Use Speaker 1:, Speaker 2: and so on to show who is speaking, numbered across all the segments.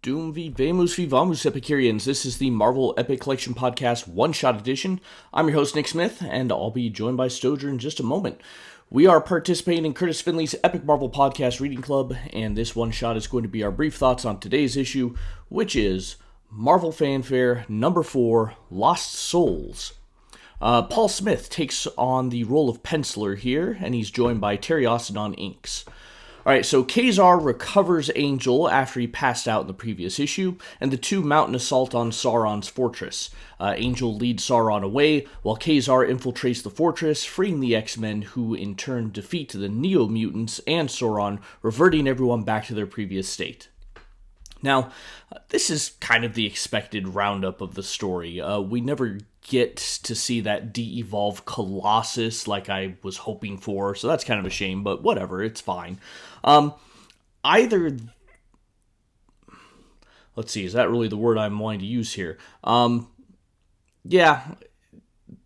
Speaker 1: Doom v Vamus v Vamus Epicureans. This is the Marvel Epic Collection Podcast One-Shot Edition. I'm your host, Nick Smith, and I'll be joined by Stojr in just a moment. We are participating in Kurtis Findlay's Epic Marvel Podcast Reading Club, and this one-shot is going to be our brief thoughts on today's issue, which is Marvel Fanfare number 4, Lost Souls. Paul Smith takes on the role of penciler here, and he's joined by Terry Austin on inks. Alright, so Ka-Zar recovers Angel after he passed out in the previous issue, and the two mount an assault on Sauron's fortress. Angel leads Sauron away, while Ka-Zar infiltrates the fortress, freeing the X-Men, who in turn defeat the Neo-Mutants and Sauron, reverting everyone back to their previous state. Now, this is kind of the expected roundup of the story. We never get to see that de-evolved Colossus like I was hoping for, so that's kind of a shame, but whatever, it's fine. Let's see, is that really the word I'm wanting to use here? Yeah,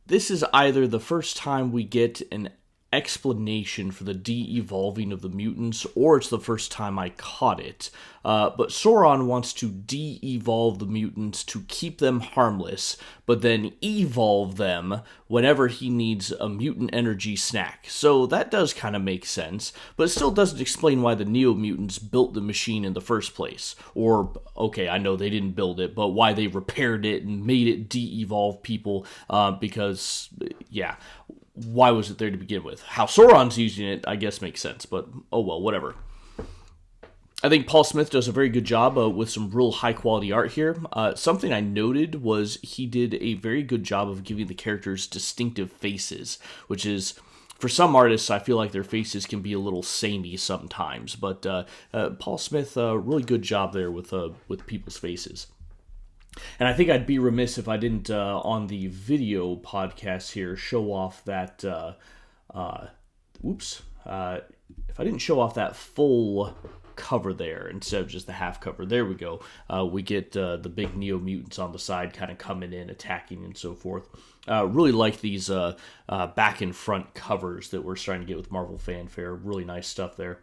Speaker 1: this is either the first time we get an explanation for the de-evolving of the mutants, or it's the first time I caught it. But Sauron wants to de-evolve the mutants to keep them harmless, but then evolve them whenever he needs a mutant energy snack. So that does kind of make sense, but it still doesn't explain why the Neo-Mutants built the machine in the first place. Or, okay, I know they didn't build it, but why they repaired it and made it de-evolve people, because, yeah, why was it there to begin with? How Sauron's using it, I guess, makes sense, but oh well, whatever. I think Paul Smith does a very good job with some real high-quality art here. Something I noted was he did a very good job of giving the characters distinctive faces, which is, for some artists, I feel like their faces can be a little samey sometimes, but Paul Smith, really good job there with people's faces. And I think I'd be remiss if I didn't, on the video podcast here, show off that, if I didn't show off that full cover there instead of just the half cover. There we go. We get the big Neo-Mutants on the side kind of coming in, attacking, and so forth. Really like these back and front covers that we're starting to get with Marvel Fanfare. Really nice stuff there.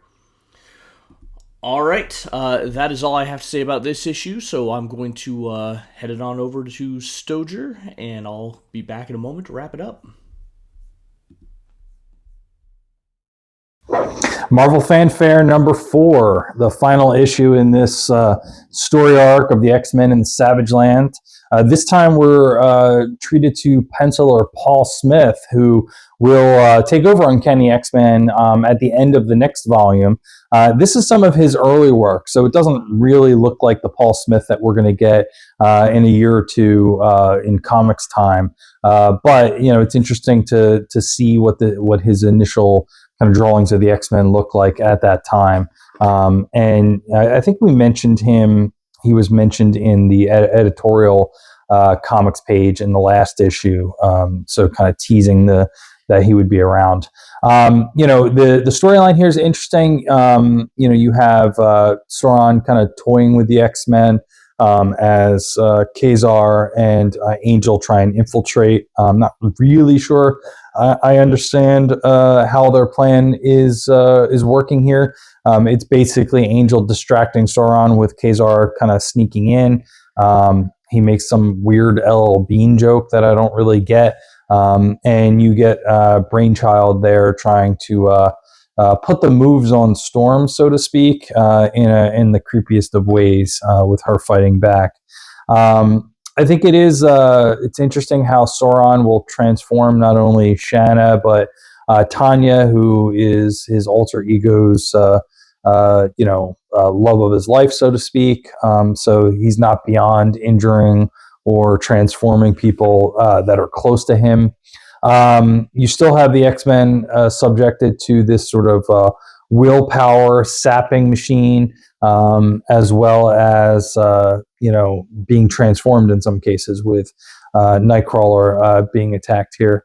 Speaker 1: All right, that is all I have to say about this issue, so I'm going to head it on over to Stojr, and I'll be back in a moment to wrap it up.
Speaker 2: Marvel Fanfare number 4, the final issue in this story arc of the X-Men in the Savage Land. This time we're treated to penciler Paul Smith, who will take over Uncanny X-Men at the end of the next volume. This is some of his early work, so it doesn't really look like the Paul Smith that we're going to get in a year or two in comics time. But you know, it's interesting to see what his initial kind of drawings of the X-Men look like at that time. And I think we mentioned him. He was mentioned in the editorial comics page in the last issue, so kind of teasing that he would be around. You know, the storyline here is interesting. You know, you have Sauron kind of toying with the X-Men as Ka-Zar and Angel try and infiltrate. I'm not really sure I understand how their plan is working here. It's basically Angel distracting Sauron with Ka-Zar kind of sneaking in. He makes some weird LL Bean joke that I don't really get. And you get Brainchild there trying to put the moves on Storm, so to speak, in the creepiest of ways, with her fighting back. I think it's interesting how Sauron will transform not only Shanna, but Tanya, who is his alter ego's love of his life, so to speak. So he's not beyond injuring or transforming people that are close to him. You still have the X-Men subjected to this sort of willpower sapping machine, as well as being transformed in some cases, with Nightcrawler being attacked here.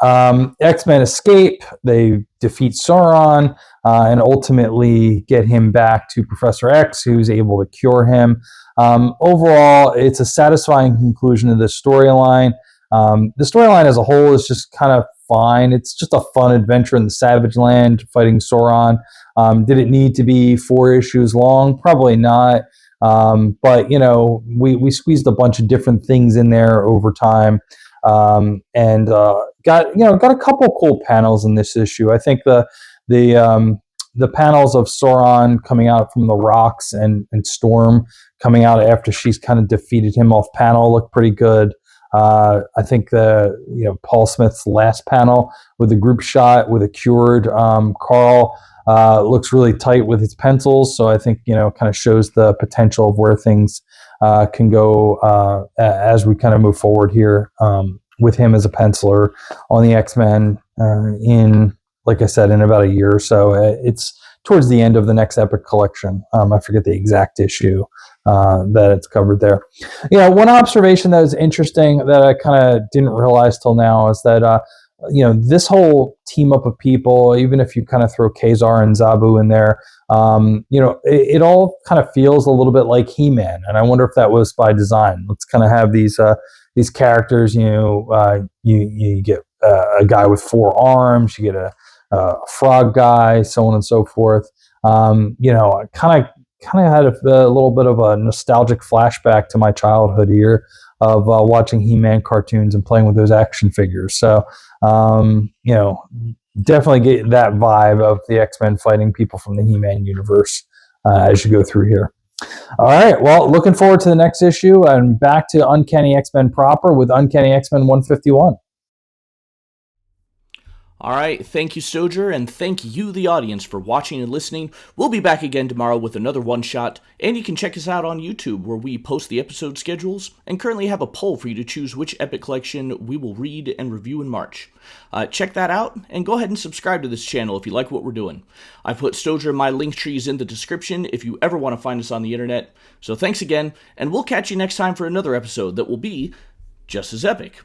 Speaker 2: X-Men escape. They defeat Sauron and ultimately get him back to Professor X, who's able to cure him. Overall, it's a satisfying conclusion to this storyline. The storyline as a whole is just kind of fine. It's just a fun adventure in the Savage Land fighting Sauron. Did it need to be 4 issues long? Probably not. But we squeezed a bunch of different things in there over time, and got a couple cool panels in this issue. I think the panels of Sauron coming out from the rocks and Storm coming out after she's kind of defeated him off panel look pretty good. I think Paul Smith's last panel with the group shot with a cured Carl looks really tight with his pencils. So I think kind of shows the potential of where things can go as we kind of move forward here with him as a penciler on the X-Men in, like I said, in about a year or so. It's towards the end of the next Epic collection. I forget the exact issue that it's covered there. One observation that was interesting that I kind of didn't realize till now is that this whole team up of people, even if you kind of throw Kazar and Zabu in there, it all kind of feels a little bit like He-Man, and I wonder if that was by design. Let's kind of have these characters. You get a guy with 4 arms, you get a frog guy, so on and so forth. I kind of had a little bit of a nostalgic flashback to my childhood here of watching He-Man cartoons and playing with those action figures. So, definitely get that vibe of the X-Men fighting people from the He-Man universe as you go through here. All right, well, looking forward to the next issue and back to Uncanny X-Men proper with Uncanny X-Men 151.
Speaker 1: All right, thank you, Stojr, and thank you, the audience, for watching and listening. We'll be back again tomorrow with another one-shot, and you can check us out on YouTube, where we post the episode schedules and currently have a poll for you to choose which Epic collection we will read and review in March. Check that out, and go ahead and subscribe to this channel if you like what we're doing. I've put Stojr and my link trees in the description if you ever want to find us on the internet. So thanks again, and we'll catch you next time for another episode that will be just as epic.